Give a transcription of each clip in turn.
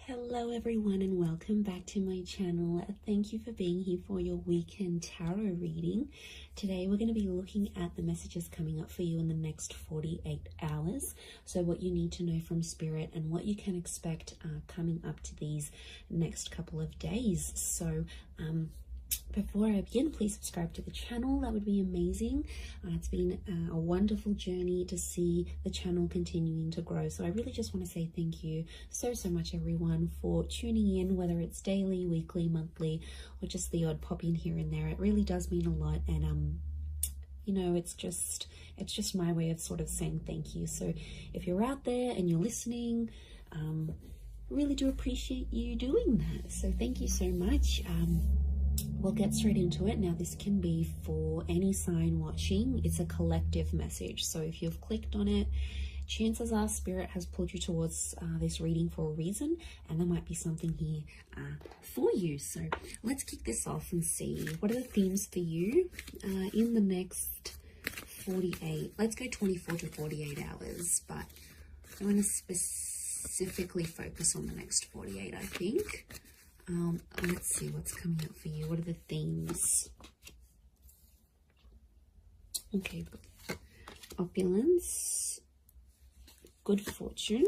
Hello everyone and welcome back to my channel. Thank you for being here for your weekend tarot reading. Today we're going to be looking at the messages coming up for you in the next 48 hours. So what you need to know from Spirit and what you can expect coming up to these next couple of days. So before I begin, please subscribe to the channel. That would be amazing. It's been a wonderful journey to see the channel continuing to grow. So I really just want to say thank you so much, everyone, for tuning in, whether it's daily, weekly, monthly, or just the odd pop in here and there. It really does mean a lot. And you know, it's just my way of sort of saying thank you. So if you're out there and you're listening, really do appreciate you doing that. So thank you so much. We'll get straight into it. Now, this can be for any sign watching. It's a collective message. So if you've clicked on it, chances are Spirit has pulled you towards this reading for a reason, and there might be something here for you. So let's kick this off and see what are the themes for you in the next 48. Let's go 24 to 48 hours, but I'm going to specifically focus on the next 48, I think. Let's see what's coming up for you. What are the themes? Okay, opulence, good fortune,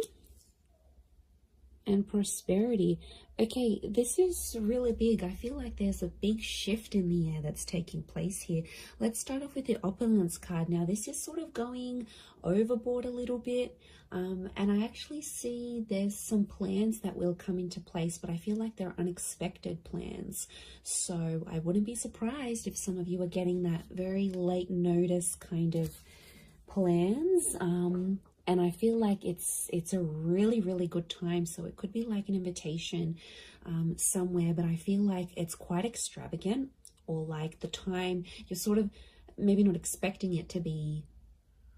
and prosperity. Okay, this is really big. I feel like there's a big shift in the air that's taking place here. Let's start off with the opulence card. Now, this is sort of going overboard a little bit. And I actually see there's some plans that will come into place, but I feel like they're unexpected plans. So I wouldn't be surprised if some of you are getting that very late notice kind of plans. And I feel like it's a really good time. So it could be like an invitation somewhere, but I feel like it's quite extravagant, or like the time you're sort of maybe not expecting it to be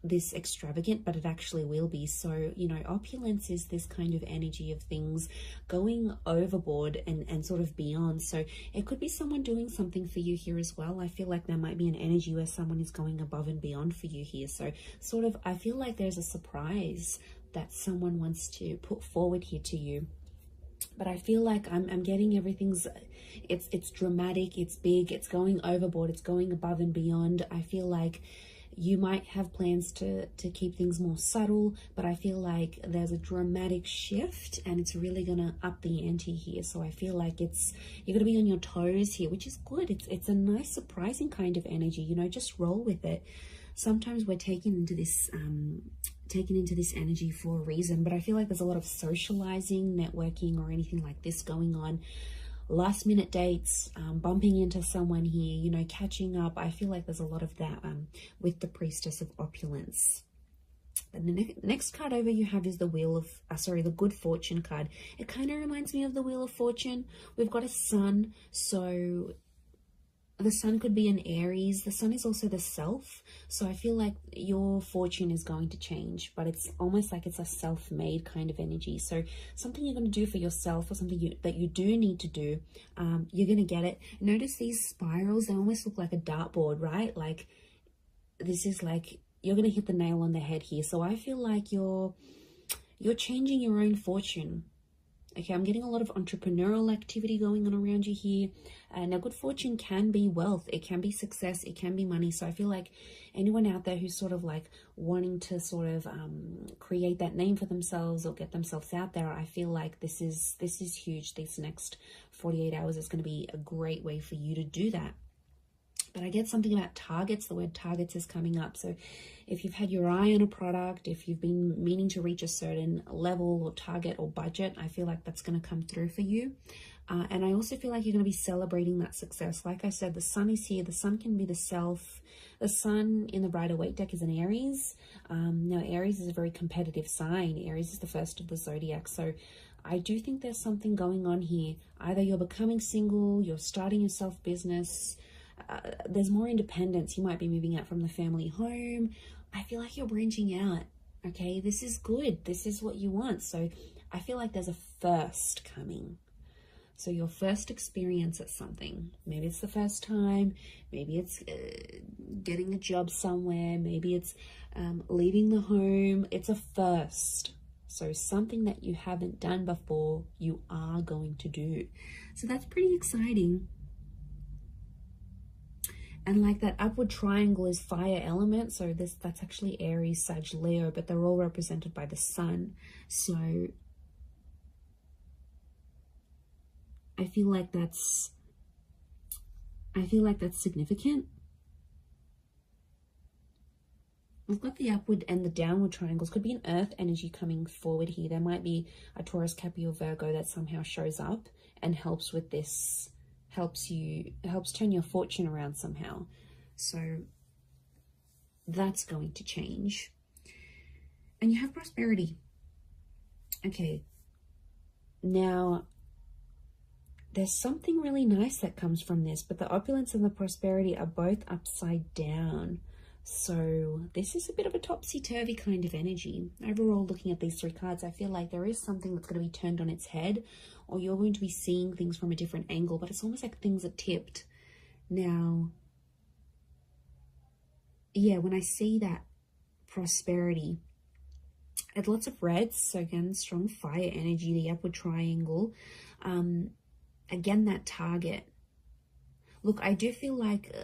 this extravagant, but it actually will be. So, you know, opulence is this kind of energy of things going overboard and sort of beyond. So it could be someone doing something for you here as well. I feel like there might be an energy where someone is going above and beyond for you here. So sort of, I feel like there's a surprise that someone wants to put forward here to you. But I feel like I'm getting everything's, it's dramatic, it's big, it's going overboard, it's going above and beyond. I feel like you might have plans to keep things more subtle, but I feel like there's a dramatic shift and it's really going to up the ante here. So I feel like you're going to be on your toes here, which is good. It's a nice, surprising kind of energy, you know, just roll with it. Sometimes we're taken into this energy for a reason, but I feel like there's a lot of socializing, networking, or anything like this going on. Last minute dates, bumping into someone here, you know, catching up. I feel like there's a lot of that with the Priestess of Opulence. And the next card over you have is the Wheel of, the Good Fortune card. It kind of reminds me of the Wheel of Fortune. We've got a sun, so the sun could be an Aries. The sun is also the self. So I feel like your fortune is going to change, but it's almost like it's a self-made kind of energy. So something you're going to do for yourself, or something that you do need to do, you're going to get it. Notice these spirals, they almost look like a dartboard, right? Like this is like, you're going to hit the nail on the head here. So I feel like you're changing your own fortune. Okay, I'm getting a lot of entrepreneurial activity going on around you here. Now, good fortune can be wealth. It can be success. It can be money. So I feel like anyone out there who's sort of like wanting to sort of create that name for themselves or get themselves out there, I feel like this is huge. These next 48 hours is going to be a great way for you to do that. But I get something about targets. The word targets is coming up. So if you've had your eye on a product, if you've been meaning to reach a certain level or target or budget, I feel like that's going to come through for you. And I also feel like you're going to be celebrating that success. Like I said, the sun is here. The sun can be the self. The sun in the Rider-Waite deck is an Aries. Now, Aries is a very competitive sign. Aries is the first of the zodiac. So I do think there's something going on here. Either you're becoming single, you're starting your self-business, there's more independence. You might be moving out from the family home. I feel like you're branching out. Okay, this is good. This is what you want. So I feel like there's a first coming. So your first experience at something, maybe it's the first time, maybe it's getting a job somewhere, maybe it's leaving the home. It's a first. So something that you haven't done before, you are going to do. So that's pretty exciting. And like that upward triangle is fire element. So that's actually Aries, Sag, Leo, but they're all represented by the sun. So I feel like that's significant. We've got the upward and the downward triangles. Could be an earth energy coming forward here. There might be a Taurus, Capricorn, Virgo that somehow shows up and helps with this, helps turn your fortune around somehow. So that's going to change. And you have prosperity. Okay. Now, there's something really nice that comes from this, but the opulence and the prosperity are both upside down. So this is a bit of a topsy-turvy kind of energy. Overall, looking at these three cards, I feel like there is something that's going to be turned on its head, or you're going to be seeing things from a different angle, but it's almost like things are tipped. Now, yeah, when I see that prosperity, it's lots of reds. So again, strong fire energy, the upward triangle. Again, that target. Look, I do feel like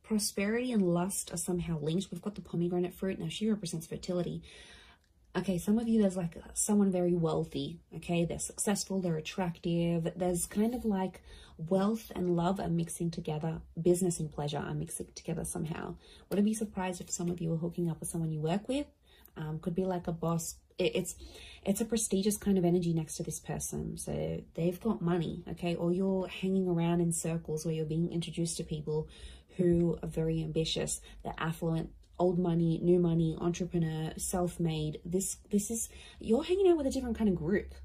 prosperity and lust are somehow linked. We've got the pomegranate fruit. Now, she represents fertility. Okay, some of you, there's like someone very wealthy. Okay, they're successful, they're attractive. There's kind of like wealth and love are mixing together. Business and pleasure are mixing together somehow. Wouldn't be surprised if some of you are hooking up with someone you work with. Could be like a boss. It's a prestigious kind of energy next to this person. So they've got money, okay? Or you're hanging around in circles where you're being introduced to people who are very ambitious. They're affluent, old money, new money, entrepreneur, self-made. This is, you're hanging out with a different kind of group.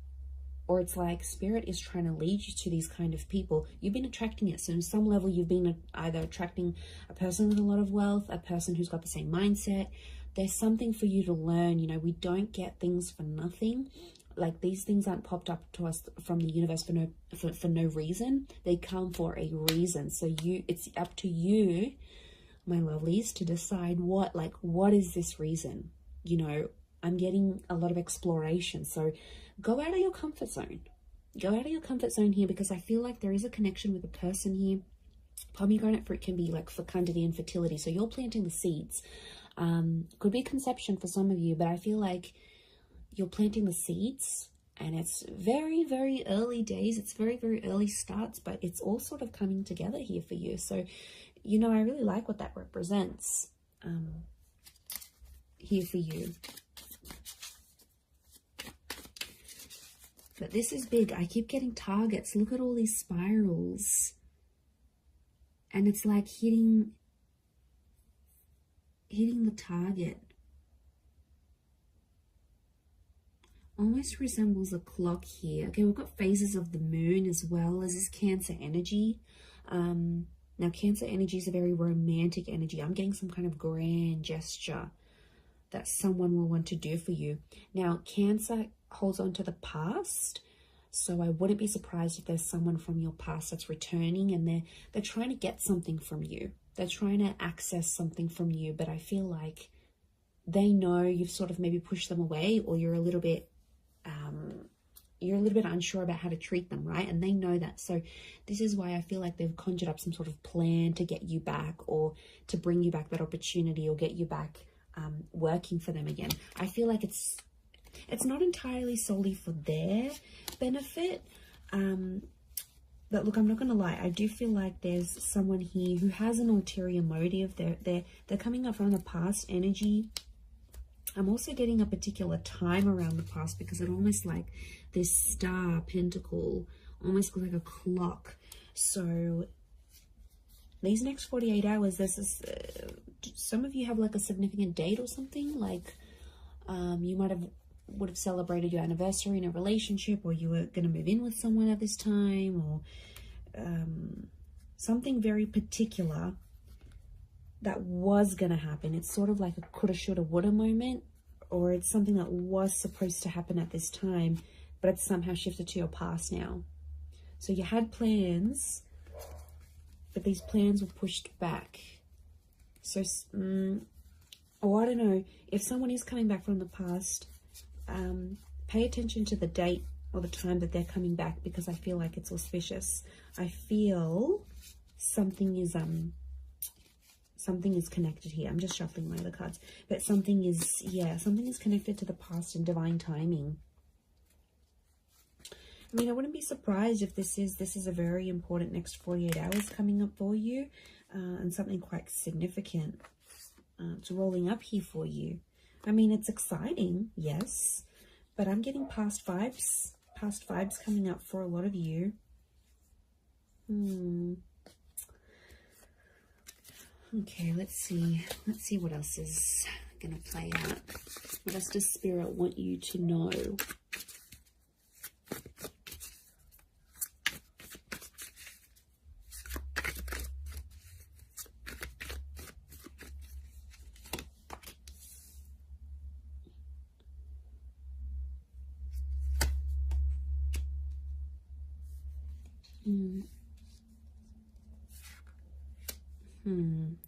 Or it's like spirit is trying to lead you to these kind of people. You've been attracting it. So on some level, you've been either attracting a person with a lot of wealth, a person who's got the same mindset. There's something for you to learn. You know, we don't get things for nothing. Like, these things aren't popped up to us from the universe for no reason. They come for a reason. So it's up to you, my lovelies, to decide what is this reason? You know, I'm getting a lot of exploration. So go out of your comfort zone. Go out of your comfort zone here, because I feel like there is a connection with a person here. Pomegranate fruit can be like fecundity and fertility. So you're planting the seeds. Could be conception for some of you, but I feel like you're planting the seeds, and it's very, very early days. It's very, very early starts, but it's all sort of coming together here for you. So, you know, I really like what that represents here for you. But this is big. I keep getting targets. Look at all these spirals. And it's like hitting the target. Almost resembles a clock here. Okay, we've got phases of the moon as well as this Cancer energy. Now, Cancer energy is a very romantic energy. I'm getting some kind of grand gesture that someone will want to do for you. Now, Cancer holds on to the past. So I wouldn't be surprised if there's someone from your past that's returning, and they're trying to get something from you. They're trying to access something from you, but I feel like they know you've sort of maybe pushed them away, or you're a little bit unsure about how to treat them, right? And they know that. So this is why I feel like they've conjured up some sort of plan to get you back, or to bring you back that opportunity, or get you back working for them again. I feel like it's not entirely solely for their benefit. But look, I'm not going to lie. I do feel like there's someone here who has an ulterior motive. They're coming up from the past energy. I'm also getting a particular time around the past, because it almost like this star pentacle almost looks like a clock. So these next 48 hours, there's this, some of you have like a significant date or something. Like you would have celebrated your anniversary in a relationship, or you were going to move in with someone at this time, or something very particular that was going to happen. It's sort of like a coulda, shoulda, woulda moment, or it's something that was supposed to happen at this time, but it's somehow shifted to your past now. So you had plans, but these plans were pushed back. So, or I don't know, if someone is coming back from the past, pay attention to the date or the time that they're coming back, because I feel like it's auspicious. I feel something is connected here. I'm just shuffling my other cards, but something is, yeah, something is connected to the past and divine timing. I mean, I wouldn't be surprised if this is a very important next 48 hours coming up for you, and something quite significant it's rolling up here for you. I mean, it's exciting, yes, but I'm getting past vibes coming up for a lot of you. Okay, let's see what else is gonna play out. What else does Spirit want you to know?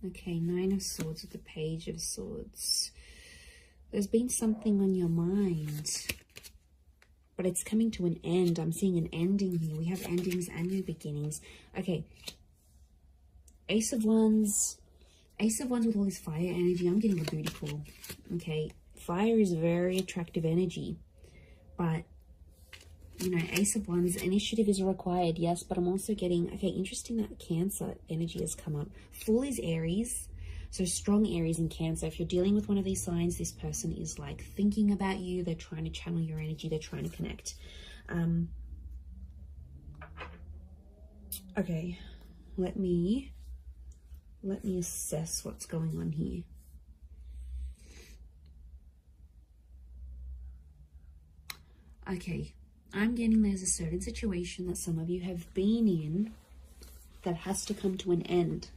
Okay, Nine of Swords with the Page of Swords. There's been something on your mind, but it's coming to an end. I'm seeing an ending here. We have endings and new beginnings. Okay, Ace of Wands with all this fire energy. I'm getting a booty call. Okay, fire is very attractive energy, but you know, Ace of Wands, initiative is required, yes, but I'm also getting, okay, interesting that Cancer energy has come up. Fool is Aries, so strong Aries and Cancer. If you're dealing with one of these signs, this person is like thinking about you. They're trying to channel your energy. They're trying to connect. Okay, let me assess what's going on here. Okay. I'm getting there's a certain situation that some of you have been in that has to come to an end.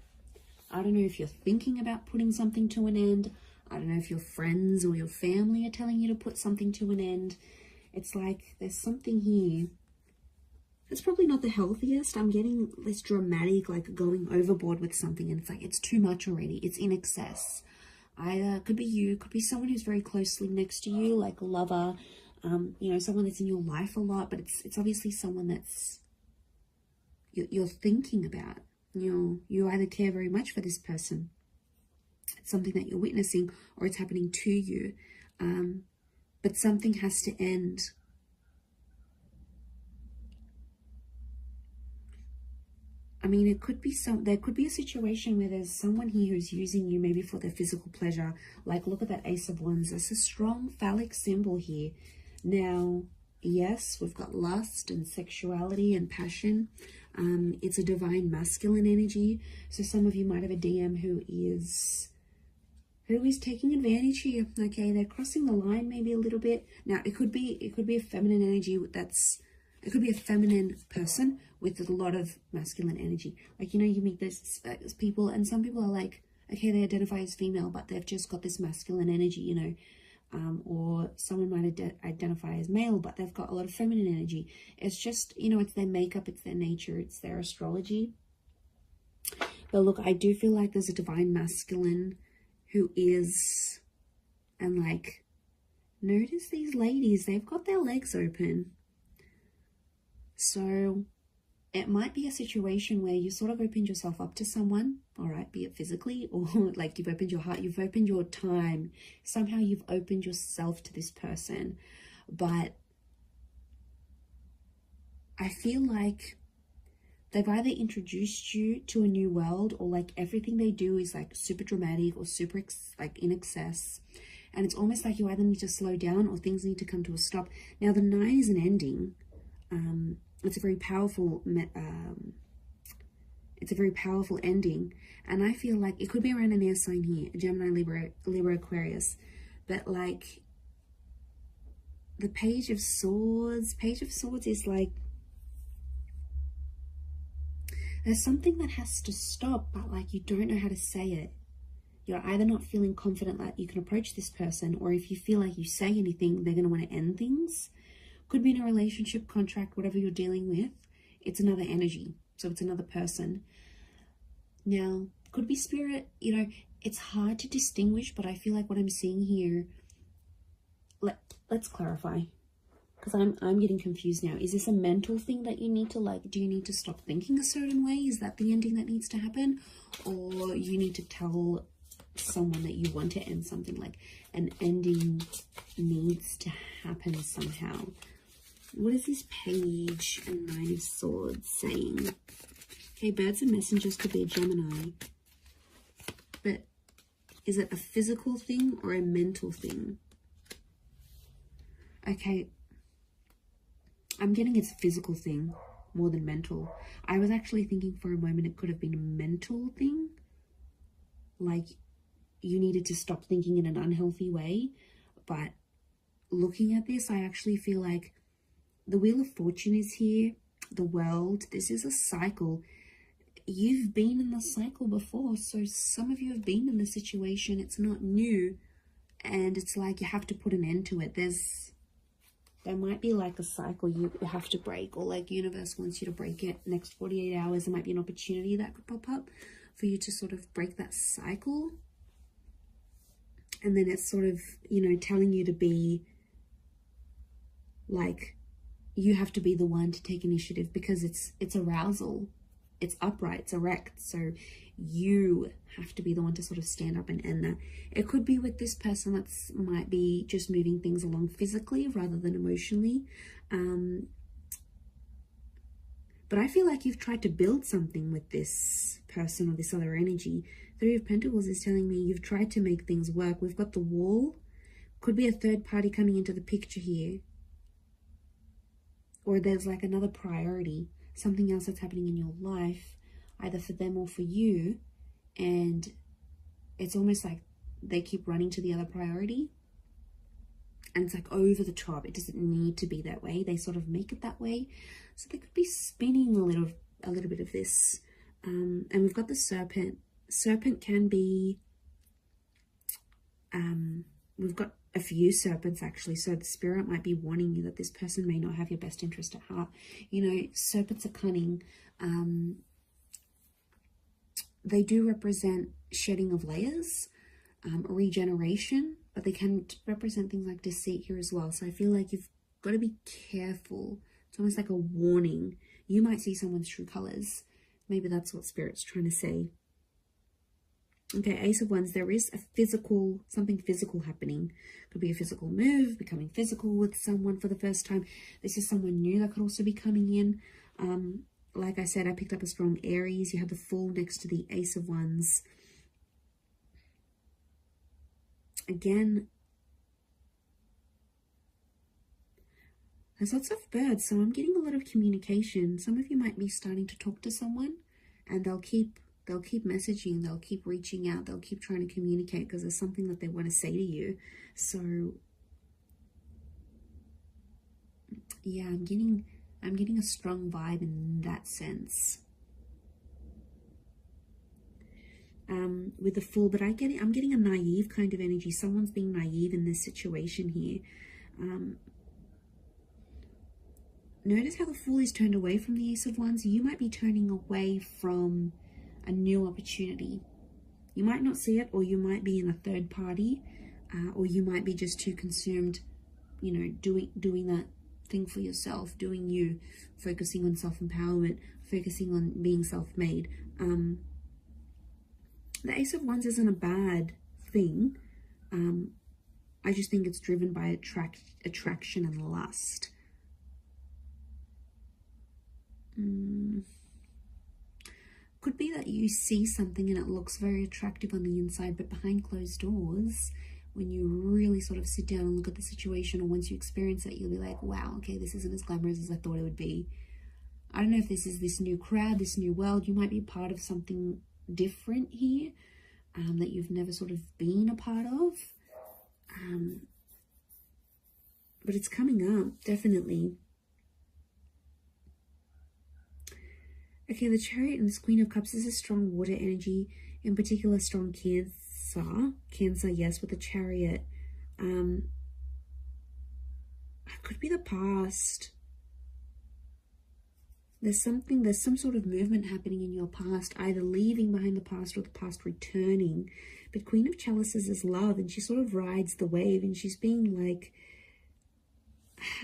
I don't know if you're thinking about putting something to an end. I don't know if your friends or your family are telling you to put something to an end. It's like there's something here. It's probably not the healthiest. I'm getting this dramatic, like going overboard with something, and it's like it's too much already. It's in excess. Either could be you, could be someone who's very closely next to you, like a lover, you know, someone that's in your life a lot, but it's obviously someone that's you're thinking about. You either care very much for this person, it's something that you're witnessing, or it's happening to you, but something has to end. I mean, it could be there could be a situation where there's someone here who's using you maybe for their physical pleasure. Like, look at that Ace of Wands. There's a strong phallic symbol here. Now, yes, we've got lust and sexuality and passion. It's a divine masculine energy. So some of you might have a DM who is taking advantage here. Okay, they're crossing the line maybe a little bit. Now, it could be a feminine energy it could be a feminine person with a lot of masculine energy. Like, you know, you meet those people, and some people are like, okay, they identify as female, but they've just got this masculine energy, you know. Or someone might identify as male, but they've got a lot of feminine energy. It's just, you know, it's their makeup, it's their nature, it's their astrology. But look, I do feel like there's a divine masculine who is, and like, notice these ladies, they've got their legs open. So it might be a situation where you sort of opened yourself up to someone, all right, be it physically or like you've opened your heart, you've opened your time. Somehow you've opened yourself to this person. But I feel like they've either introduced you to a new world, or like everything they do is like super dramatic or super like in excess. And it's almost like you either need to slow down or things need to come to a stop. Now, the 9 is an ending. It's a very powerful ending, and I feel like it could be around an air sign here, Gemini, Libra, Aquarius, but like the Page of Swords is like there's something that has to stop, but like you don't know how to say it. You're either not feeling confident that you can approach this person, or if you feel like you say anything, they're going to want to end things. Could be in a relationship, contract, whatever you're dealing with. It's another energy. So it's another person. Now, could be spirit. You know, it's hard to distinguish, but I feel like what I'm seeing here, let's clarify, because I'm getting confused now. Is this a mental thing that you need to, like, do you need to stop thinking a certain way? Is that the ending that needs to happen? Or you need to tell someone that you want to end something, like an ending needs to happen somehow? What is this page and Nine of Swords saying? Okay, birds and messengers could be a Gemini. But is it a physical thing or a mental thing? Okay, I'm getting it's a physical thing more than mental. I was actually thinking for a moment it could have been a mental thing. Like you needed to stop thinking in an unhealthy way. But looking at this, I actually feel like the Wheel of Fortune is here. The World. This is a cycle. You've been in the cycle before. So some of you have been in the situation. It's not new. And it's like you have to put an end to it. There might be like a cycle you have to break, or like universe wants you to break it. Next 48 hours, there might be an opportunity that could pop up for you to sort of break that cycle. And then it's sort of, you know, telling you to be like, you have to be the one to take initiative, because it's arousal. It's upright, it's erect. So you have to be the one to sort of stand up and end that. It could be with this person that's might be just moving things along physically rather than emotionally. But I feel like you've tried to build something with this person or this other energy. Three of Pentacles is telling me you've tried to make things work. We've got the Wall. Could be a third party coming into the picture here. Or there's like another priority. Something else that's happening in your life, either for them or for you, and it's almost like they keep running to the other priority, and it's like over the top. It doesn't need to be that way. They sort of make it that way, so they could be spinning a little bit of this. And we've got the Serpent. Serpent can be we've got a few serpents actually, so the spirit might be warning you that this person may not have your best interest at heart. You know, serpents are cunning. They do represent shedding of layers, regeneration, but they can represent things like deceit here as well. So I feel like you've got to be careful. It's almost like a warning. You might see someone's true colors. Maybe that's what spirit's trying to say. Okay, Ace of Wands, there is a physical, something physical happening. Could be a physical move, becoming physical with someone for the first time. This is someone new that could also be coming in. Like I said, I picked up a strong Aries. You have the Fool next to the Ace of Wands. Again, there's lots of birds, so I'm getting a lot of communication. Some of you might be starting to talk to someone, and they'll keep messaging, they'll keep reaching out, they'll keep trying to communicate because there's something that they want to say to you. So yeah, I'm getting a strong vibe in that sense. With the Fool, but I'm getting a naive kind of energy. Someone's being naive in this situation here. Notice how the Fool is turned away from the Ace of Wands. You might be turning away from a new opportunity. You might not see it, or you might be in a third party, or you might be just too consumed, you know, doing that thing for yourself, doing you, focusing on self-empowerment, focusing on being self-made. The Ace of Wands isn't a bad thing. I just think it's driven by attraction and lust. Could be that you see something and it looks very attractive on the inside, but behind closed doors, when you really sort of sit down and look at the situation, or once you experience it, you'll be like, wow, okay, this isn't as glamorous as I thought it would be. I don't know if this is this new crowd, this new world. You might be part of something different here that you've never sort of been a part of. But it's coming up, definitely. Okay, the Chariot and this Queen of Cups is a strong water energy, in particular strong Cancer. Cancer, yes, with the Chariot. It could be the past. There's some sort of movement happening in your past, either leaving behind the past or the past returning. But Queen of Chalices is love, and she sort of rides the wave, and she's being like,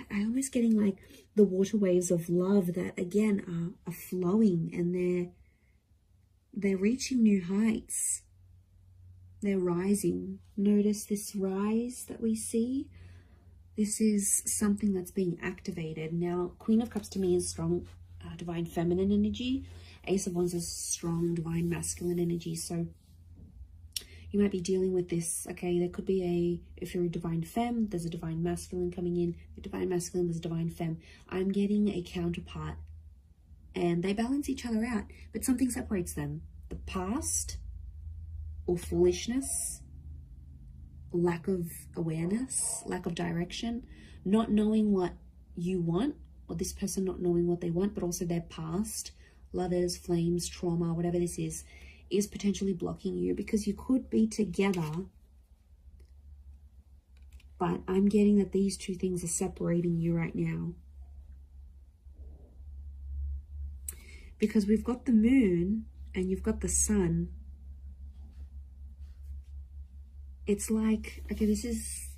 I'm almost getting like the water waves of love that again are flowing, and they're reaching new heights. They're rising. Notice this rise that we see. This is something that's being activated. Now, Queen of Cups to me is strong divine feminine energy. Ace of Wands is strong divine masculine energy. So you might be dealing with this. Okay, there could be if you're a divine femme, there's a divine masculine coming in. If you're divine masculine, there's a divine femme. I'm getting a counterpart, and they balance each other out, but something separates them. The past, or foolishness, lack of awareness, lack of direction, not knowing what you want, or this person not knowing what they want, but also their past, lovers, flames, trauma, whatever this is potentially blocking you, because you could be together, but I'm getting that these two things are separating you right now. Because we've got the moon and you've got the sun. It's like, okay, this is,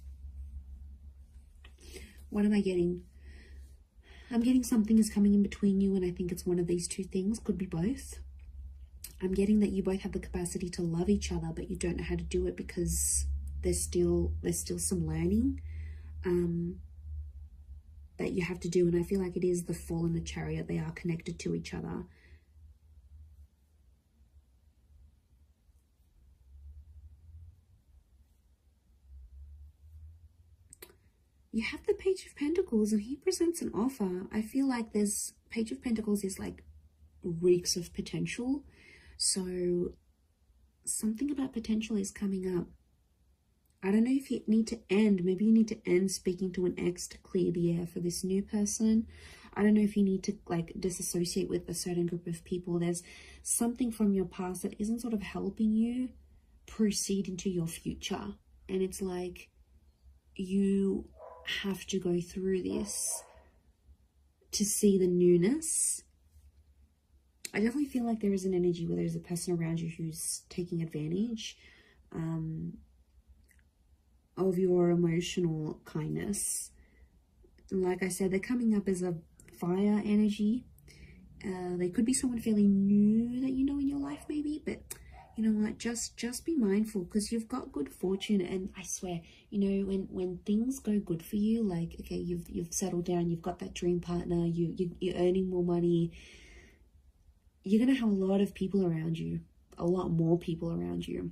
what am I getting? I'm getting something is coming in between you, and I think it's one of these two things, could be both. I'm getting that you both have the capacity to love each other, but you don't know how to do it because there's still some learning that you have to do. And I feel like it is the Fool and the Chariot. They are connected to each other. You have the Page of Pentacles, and he presents an offer. I feel like there's Page of Pentacles is like reeks of potential. So something about potential is coming up. I don't know if you need to end. Maybe you need to end speaking to an ex to clear the air for this new person. I don't know if you need to like disassociate with a certain group of people. There's something from your past that isn't sort of helping you proceed into your future. And it's like you have to go through this to see the newness. I definitely feel like there is an energy where there's a person around you who's taking advantage of your emotional kindness. Like I said, they're coming up as a fire energy. They could be someone fairly new that you know in your life maybe, but you know what, just be mindful, because you've got good fortune. And I swear, you know, when things go good for you, like okay, you've settled down, you've got that dream partner, you're earning more money, you're going to have a lot of people around you, a lot more people around you.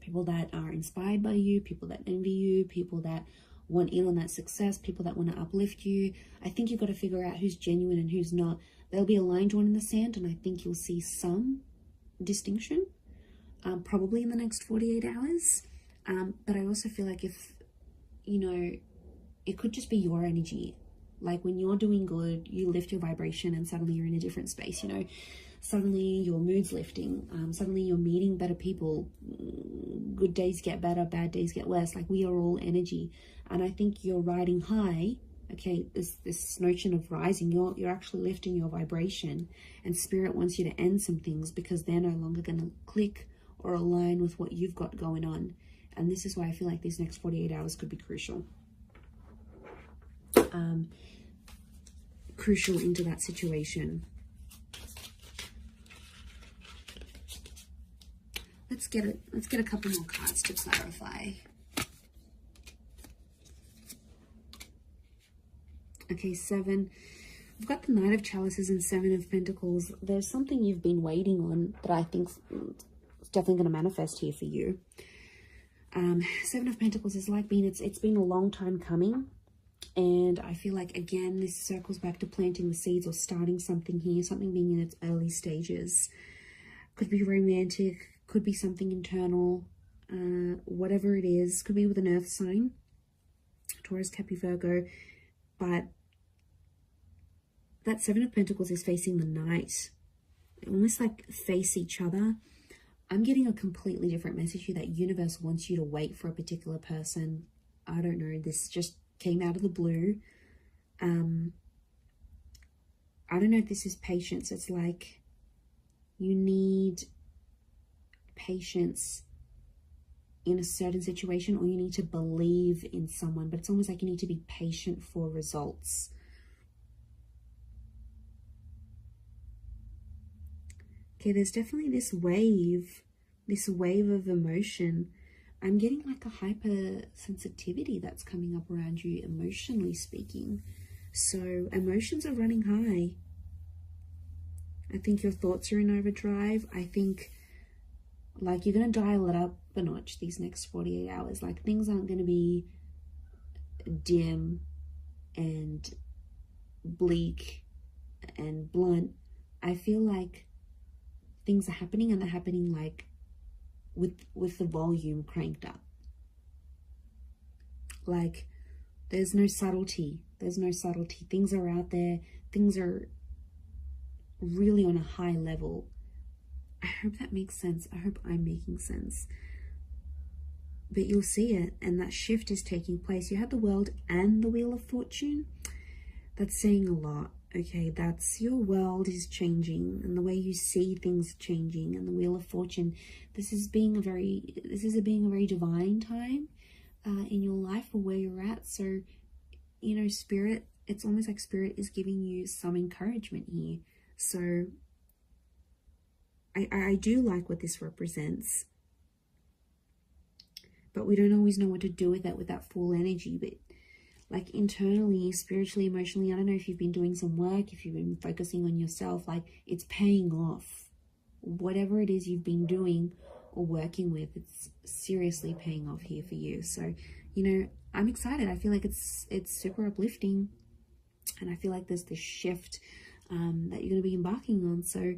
People that are inspired by you, people that envy you, people that want in on that success, people that want to uplift you. I think you've got to figure out who's genuine and who's not. There'll be a line drawn in the sand, and I think you'll see some distinction, probably in the next 48 hours. But I also feel like if, you know, it could just be your energy. Like when you're doing good, you lift your vibration and suddenly you're in a different space, you know. Suddenly your mood's lifting. Suddenly you're meeting better people. Good days get better, bad days get worse. Like we are all energy. And I think you're riding high. Okay, this notion of rising, you're actually lifting your vibration. And Spirit wants you to end some things because they're no longer going to click or align with what you've got going on. And this is why I feel like these next 48 hours could be crucial. Crucial into that situation. Let's get a couple more cards to clarify. Okay, 7. We've got the Knight of Chalices and 7 of Pentacles. There's something you've been waiting on that I think is definitely going to manifest here for you. 7 of Pentacles is like it's been a long time coming. And I feel like, again, this circles back to planting the seeds or starting something here, something being in its early stages. Could be romantic, could be something internal, whatever it is. Could be with an earth sign, Taurus, Capricorn, Virgo. But that 7 of Pentacles is facing the Knight. They almost like face each other. I'm getting a completely different message here, that universe wants you to wait for a particular person. I don't know, this just came out of the blue. I don't know if this is patience. It's like you need patience in a certain situation, or you need to believe in someone, but it's almost like you need to be patient for results. Okay, there's definitely this wave of emotion. I'm getting like a hypersensitivity that's coming up around you, emotionally speaking. So emotions are running high. I think your thoughts are in overdrive. I think like you're going to dial it up a notch these next 48 hours. Like things aren't going to be dim and bleak and blunt. I feel like things are happening, and they're happening like with the volume cranked up. Like there's no subtlety. Things are out there. Things are really on a high level. I hope that makes sense. I hope I'm making sense. But you'll see it, and that shift is taking place. You have the World and the Wheel of Fortune. That's saying a lot. Okay, that's your world is changing, and the way you see things changing, and the Wheel of Fortune. This is being a very divine time in your life, or where you're at. So, you know, Spirit, it's almost like Spirit is giving you some encouragement here. So I do like what this represents, but we don't always know what to do with that full energy. But like internally, spiritually, emotionally, I don't know if you've been doing some work, if you've been focusing on yourself, like it's paying off. Whatever it is you've been doing or working with, it's seriously paying off here for you. So, you know, I'm excited. I feel like it's super uplifting, and I feel like there's this shift that you're going to be embarking on. So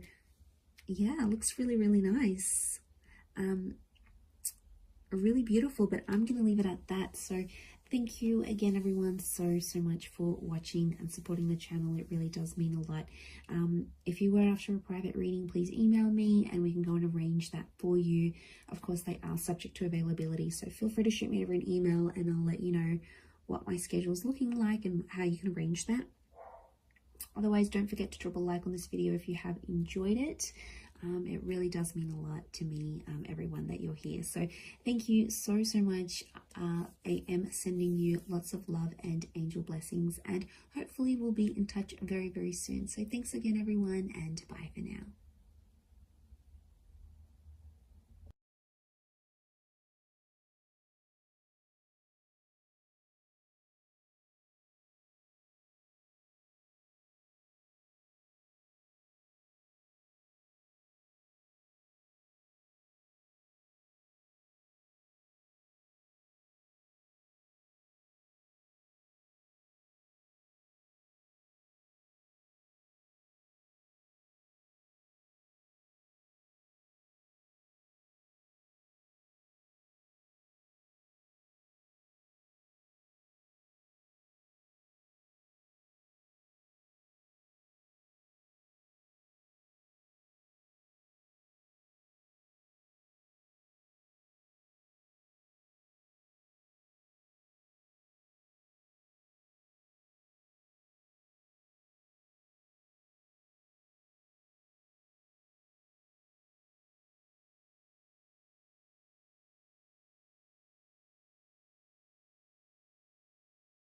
yeah, it looks really, really nice. Really beautiful, but I'm going to leave it at that. So thank you again, everyone, so much for watching and supporting the channel. It really does mean a lot. If you were after a private reading, please email me and we can go and arrange that for you. Of course, they are subject to availability, so feel free to shoot me over an email and I'll let you know what my schedule is looking like and how you can arrange that. Otherwise, don't forget to drop a like on this video if you have enjoyed it. It really does mean a lot to me, everyone, that you're here. So thank you so much. I am sending you lots of love and angel blessings, and hopefully we'll be in touch very, very soon. So thanks again, everyone, and bye for now.